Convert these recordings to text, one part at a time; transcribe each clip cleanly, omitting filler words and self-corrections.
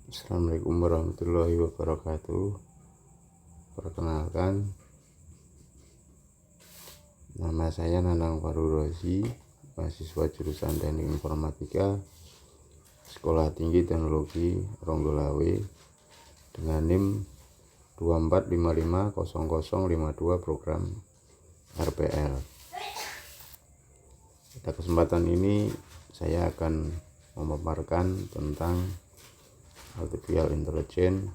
Assalamualaikum warahmatullahi wabarakatuh. Perkenalkan, nama saya Nanang Farurozi, mahasiswa jurusan Teknik Informatika, Sekolah Tinggi Teknologi Ronggolawe, dengan NIM 24550052 program RPL. Pada kesempatan ini saya akan memaparkan tentang artificial intelligence,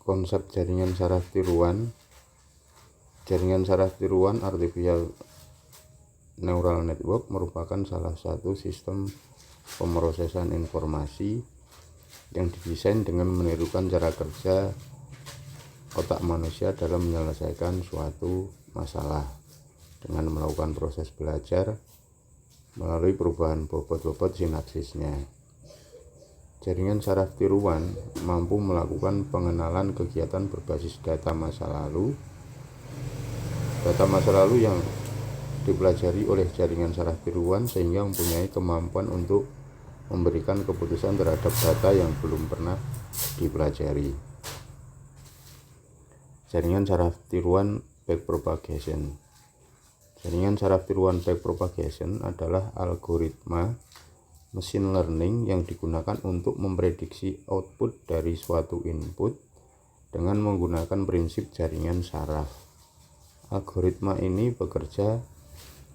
konsep jaringan saraf tiruan. Jaringan saraf tiruan artificial neural network merupakan salah satu sistem pemrosesan informasi yang didesain dengan menirukan cara kerja otak manusia dalam menyelesaikan suatu masalah dengan melakukan proses belajar melalui perubahan bobot-bobot sinapsisnya. Jaringan saraf tiruan mampu melakukan pengenalan kegiatan berbasis data masa lalu yang dipelajari oleh jaringan saraf tiruan, sehingga mempunyai kemampuan untuk memberikan keputusan terhadap data yang belum pernah dipelajari. Jaringan saraf tiruan backpropagation. Jaringan saraf tiruan backpropagation adalah algoritma machine learning yang digunakan untuk memprediksi output dari suatu input dengan menggunakan prinsip jaringan saraf. Algoritma ini bekerja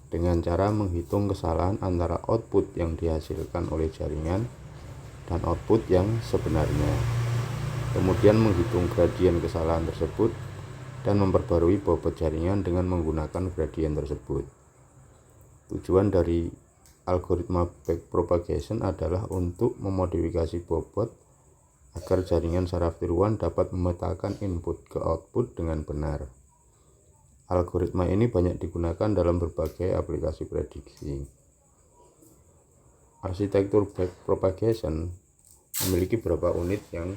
dengan cara menghitung kesalahan antara output yang dihasilkan oleh jaringan dan output yang sebenarnya, kemudian menghitung gradien kesalahan tersebut dan memperbarui bobot jaringan dengan menggunakan gradien tersebut. Tujuan dari algoritma backpropagation adalah untuk memodifikasi bobot agar jaringan saraf tiruan dapat memetakan input ke output dengan benar. Algoritma ini banyak digunakan dalam berbagai aplikasi prediksi. Arsitektur backpropagation memiliki beberapa unit yang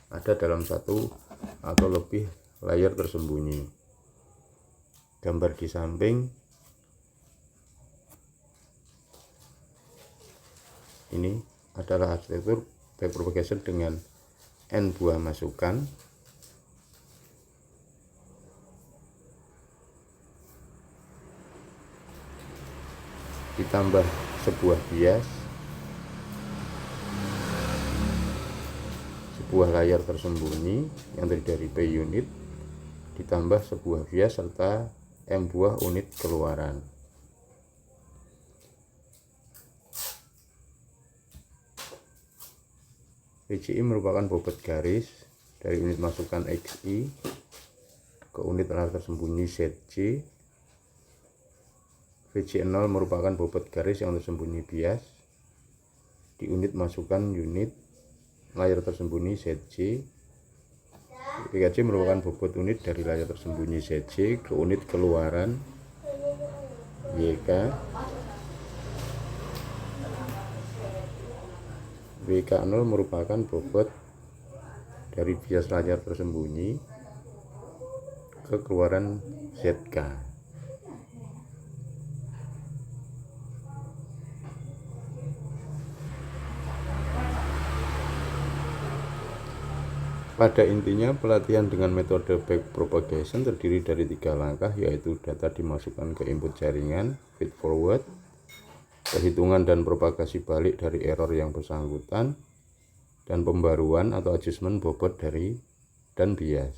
ada dalam satu atau lebih layer tersembunyi. Gambar di samping ini adalah arsitektur backpropagation dengan N buah masukan, ditambah sebuah bias, sebuah layar tersembunyi yang terdiri dari P unit, ditambah sebuah bias serta M buah unit keluaran. VCI merupakan bobot garis dari unit masukan XI ke unit layar tersembunyi ZC. VC0 merupakan bobot garis yang tersembunyi bias di unit masukan unit layar tersembunyi ZC. VKC merupakan bobot unit dari layar tersembunyi ZC ke unit keluaran YK. WK0 merupakan bobot dari bias layar tersembunyi ke keluaran ZK. Pada intinya, pelatihan dengan metode backpropagation terdiri dari 3 langkah, yaitu data dimasukkan ke input jaringan, feed forward, perhitungan dan propagasi balik dari error yang bersangkutan, dan pembaruan atau adjustment bobot dari dan bias.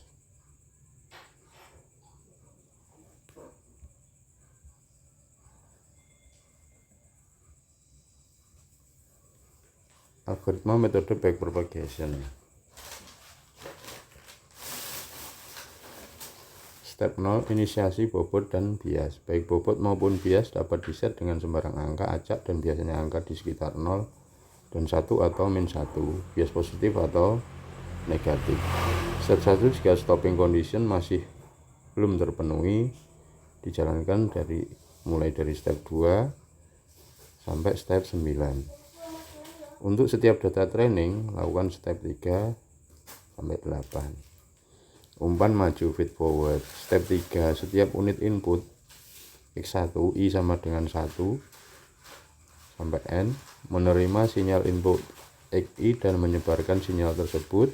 Algoritma metode backpropagation. Step 0, inisiasi bobot dan bias. Baik bobot maupun bias dapat diset dengan sembarang angka acak dan biasanya angka di sekitar 0 dan 1 atau min 1, bias positif atau negatif. Step 1, jika stopping condition masih belum terpenuhi, dijalankan mulai dari step 2 sampai step 9. Untuk setiap data training, lakukan step 3 sampai 8. Umpan maju feed forward. Step 3, setiap unit input X1 I sama dengan 1 sampai N, menerima sinyal input XI dan menyebarkan sinyal tersebut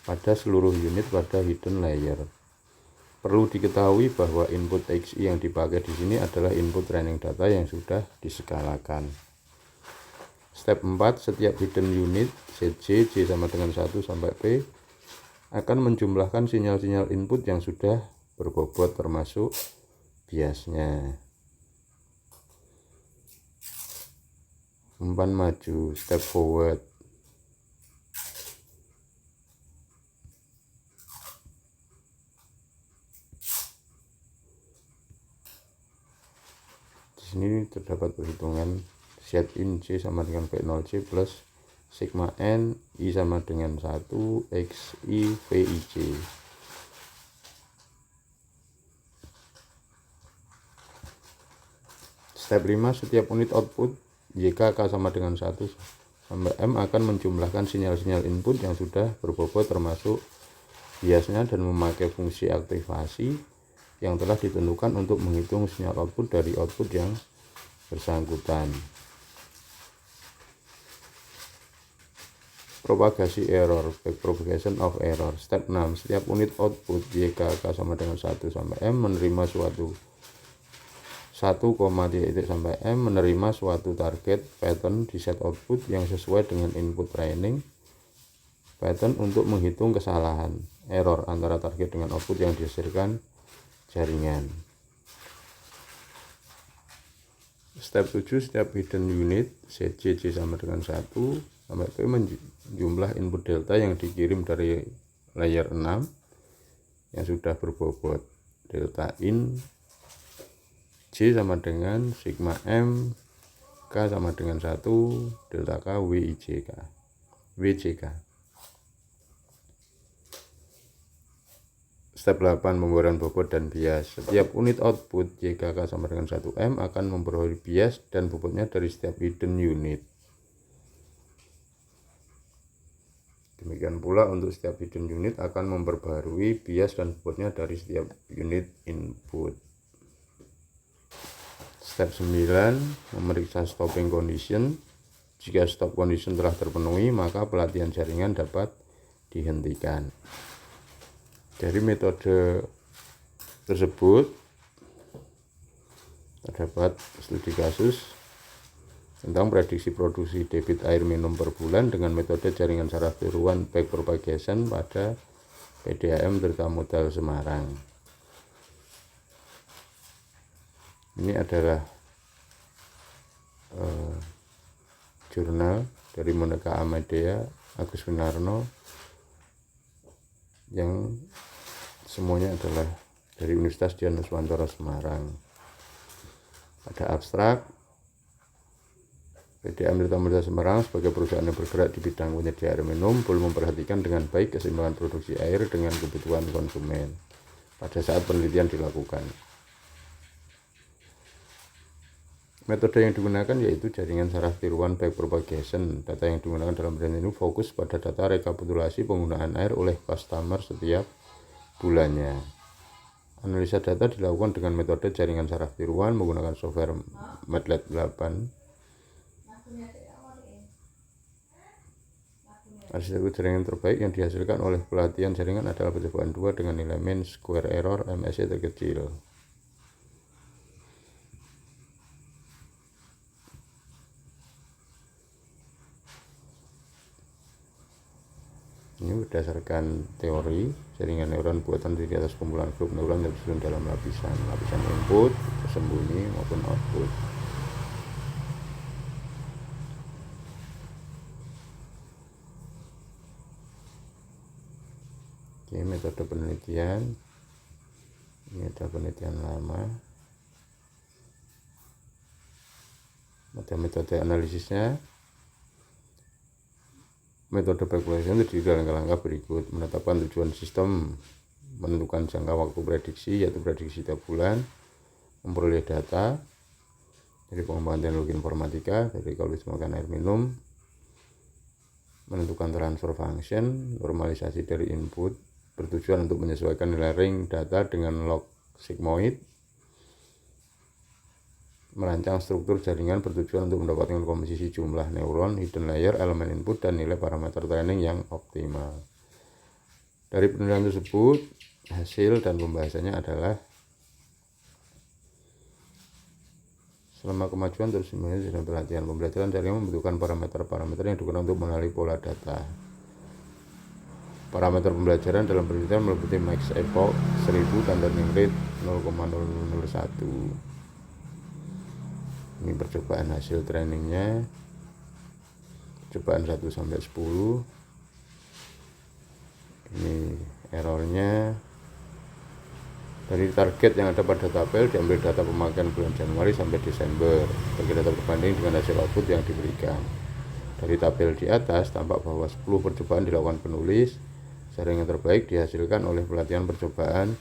pada seluruh unit pada hidden layer. Perlu diketahui bahwa input XI yang dipakai di sini adalah input training data yang sudah diskalakan. Step 4, setiap hidden unit ZJ, J sama dengan 1 sampai P akan menjumlahkan sinyal-sinyal input yang sudah berbobot termasuk biasnya. Umpan maju, step forward. Di sini terdapat perhitungan set in C sama dengan V0C plus sigma N I sama dengan 1 XI VIC. Step 5, setiap unit output YK K sama dengan 1 sampai M akan menjumlahkan sinyal-sinyal input yang sudah berbobot termasuk biasnya dan memakai fungsi aktivasi yang telah ditentukan untuk menghitung sinyal output dari output yang bersangkutan. Propagasi error, backpropagation of error. Step 6, setiap unit output YK K sama dengan 1 sampai M menerima suatu 1, sampai M menerima suatu target pattern di set output yang sesuai dengan input training pattern untuk menghitung kesalahan error antara target dengan output yang dihasilkan jaringan. Step 7, setiap hidden unit ZJ sama dengan 1 sampai P menjumlah input delta yang dikirim dari layer 6 yang sudah berbobot. Delta in J sama dengan sigma M K sama dengan 1 delta K WJK. Step 8, pembayaran bobot dan bias. Setiap unit output YKK sama dengan 1M akan memperoleh bias dan bobotnya dari setiap hidden unit. Demikian pula untuk setiap hidden unit akan memperbarui bias dan bobotnya dari setiap unit input. Step 9, memeriksa stopping condition. Jika stop condition telah terpenuhi, maka pelatihan jaringan dapat dihentikan. Dari metode tersebut terdapat studi kasus tentang prediksi produksi debit air minum per bulan dengan metode jaringan saraf tiruan backpropagation pada PDAM Tirta Modal Semarang. Ini adalah jurnal dari Monika Amadea, Agus Winarno, yang semuanya adalah dari Universitas Dianuswantoro Semarang. Pada abstrak, PDAM Tirta Modal Semarang sebagai perusahaan yang bergerak di bidang penyedia air minum perlu memperhatikan dengan baik keseimbangan produksi air dengan kebutuhan konsumen pada saat penelitian dilakukan. Metode yang digunakan yaitu jaringan saraf tiruan backpropagation. Data yang digunakan dalam penelitian ini fokus pada data rekapitulasi penggunaan air oleh customer setiap bulannya. Analisa data dilakukan dengan metode jaringan saraf tiruan menggunakan software MATLAB 8. Arsitektur jaringan terbaik yang dihasilkan oleh pelatihan jaringan adalah percobaan 2 dengan nilai mean square error MSE terkecil. Ini berdasarkan teori jaringan neuron buatan di atas kumpulan grup neuron yang tersusun dalam lapisan input, tersembunyi maupun output. Oke, metode penelitian. Ini ada penelitian lama. Ada metode analisisnya. Metode backpropagation terdiri dari langkah-langkah berikut: menetapkan tujuan sistem, menentukan jangka waktu prediksi yaitu prediksi tiap bulan, memperoleh data dari pengembangan teknologi informatika dari kalkulasi air minum, menentukan transfer function, normalisasi dari input bertujuan untuk menyesuaikan nilai ring data dengan log sigmoid, merancang struktur jaringan bertujuan untuk mendapatkan komposisi jumlah neuron, hidden layer, elemen input, dan nilai parameter training yang optimal. Dari penelitian tersebut, hasil dan pembahasannya adalah selama kemajuan terus menerus dalam pelatihan pembelajaran jaringan membutuhkan parameter-parameter yang digunakan untuk mengenali pola data. Parameter pembelajaran dalam penelitian meliputi max epoch 1000 dan learning rate 0,001. Ini percobaan hasil trainingnya, percobaan 1 sampai 10. Ini errornya. Dari target yang ada pada tabel diambil data pemakaian bulan Januari sampai Desember bagi data berbanding dengan hasil output yang diberikan. Dari tabel di atas tampak bahwa 10 percobaan dilakukan penulis, jaringan terbaik dihasilkan oleh pelatihan percobaan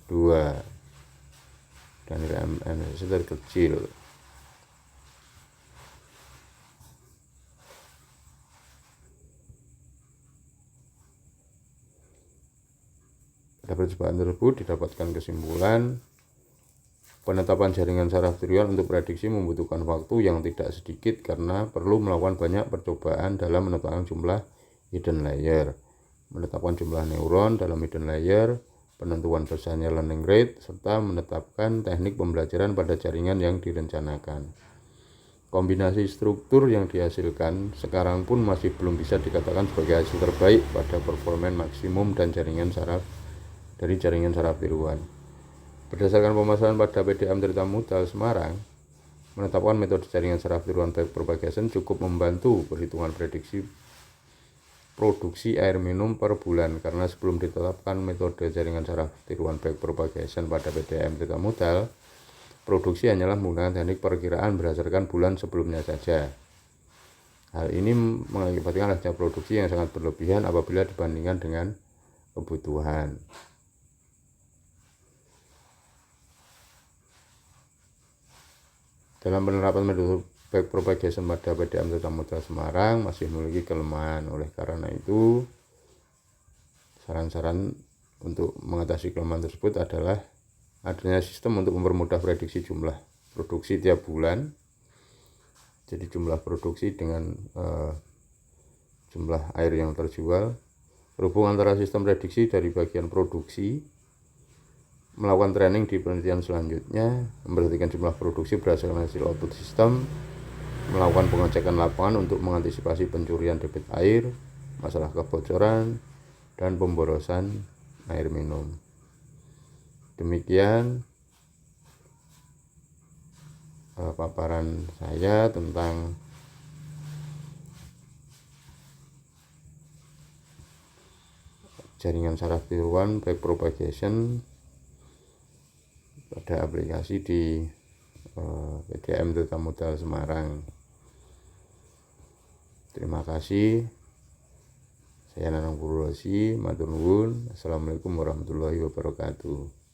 2 dan nilai MNS terkecil. Pada percobaan tersebut didapatkan kesimpulan penetapan jaringan saraf tiruan untuk prediksi membutuhkan waktu yang tidak sedikit karena perlu melakukan banyak percobaan dalam menetapkan jumlah hidden layer, menetapkan jumlah neuron dalam hidden layer, penentuan besarnya learning rate, serta menetapkan teknik pembelajaran pada jaringan yang direncanakan. Kombinasi struktur yang dihasilkan sekarang pun masih belum bisa dikatakan sebagai hasil terbaik pada performa maksimum dan jaringan saraf dari jaringan saraf tiruan. Berdasarkan pemasaran pada PDAM Tirta Mudal Semarang, menetapkan metode jaringan saraf tiruan backpropagation cukup membantu perhitungan prediksi produksi air minum per bulan, karena sebelum ditetapkan metode jaringan saraf tiruan backpropagation pada PDAM Tirta Mudal, produksi hanyalah menggunakan teknik perkiraan berdasarkan bulan sebelumnya saja. Hal ini mengakibatkan adanya produksi yang sangat berlebihan apabila dibandingkan dengan kebutuhan. Dalam penerapan metode backpropagation pada PDAM Tirta Mudal Semarang masih memiliki kelemahan. Oleh karena itu, saran-saran untuk mengatasi kelemahan tersebut adalah adanya sistem untuk mempermudah prediksi jumlah produksi tiap bulan. Jadi jumlah produksi dengan jumlah air yang terjual, berhubung antara sistem prediksi dari bagian produksi, melakukan training di penelitian selanjutnya, memperhatikan jumlah produksi berdasarkan hasil output sistem, melakukan pengecekan lapangan untuk mengantisipasi pencurian debit air, masalah kebocoran, dan pemborosan air minum. Demikian paparan saya tentang jaringan saraf tiruan backpropagation pada aplikasi di PDAM Tirta Mudal Semarang. Terima kasih. Saya Nanang Purwosi, matur nuwun. Assalamualaikum warahmatullahi wabarakatuh.